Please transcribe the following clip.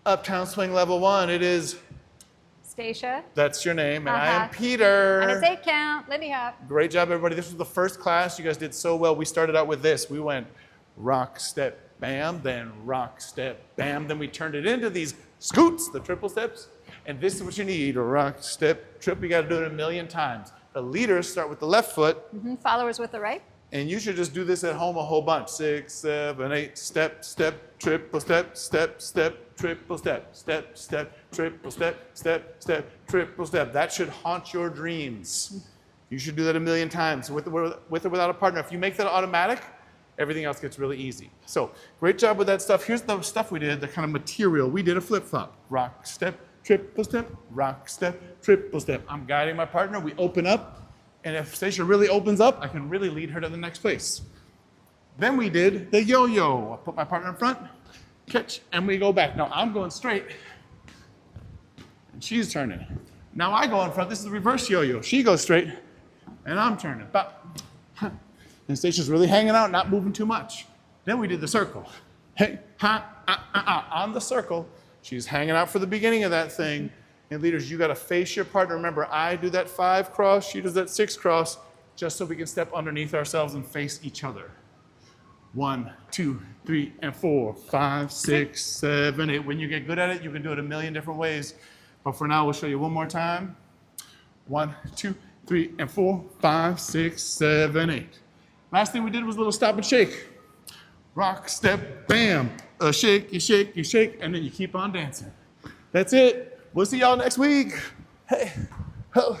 Uptown Swing Level 1. It is Stacia. That's your name, and I am Peter. And it's 8 count, Lindy Hop. Great job, everybody. This was the first class. You guys did so well. We started out with this. We went rock, step, bam, then rock, step, bam. Then we turned it into these scoots, the triple steps. And this is what you need, a rock, step, trip. You got to do it a million times. The leaders start with the left foot. Followers with the right. And you should just do this at home a whole bunch. 6, 7, 8, step, step, triple step, step, step, triple step, step, step, triple step, step, step, triple step. That should haunt your dreams. You should do that a million times with or without a partner. If you make that automatic, everything else gets really easy. So great job with that stuff. Here's the stuff we did, the kind of material. We did a flip-flop. Rock, step, triple step, rock, step, triple step. I'm guiding my partner. We open up. And if Stacia really opens up, I can really lead her to the next place. Then we did the yo-yo. I put my partner in front, catch, and we go back. Now I'm going straight, and she's turning. Now I go in front. This is the reverse yo-yo. She goes straight, and I'm turning. And Stacia's really hanging out, not moving too much. Then we did the circle. Hey, ha, on the circle. She's hanging out for the beginning of that thing. And leaders, you got to face your partner. Remember, I do that 5 cross, she does that 6 cross, just so we can step underneath ourselves and face each other. 1, 2, 3, and 4, 5, 6, 7, 8. When you get good at it, you can do it a million different ways. But for now, we'll show you one more time. 1, 2, 3, and 4, 5, 6, 7, 8. Last thing we did was a little stop and shake. Rock, step, bam. A shake, you shake, you shake, and then you keep on dancing. That's it. We'll see y'all next week. Hey, oh.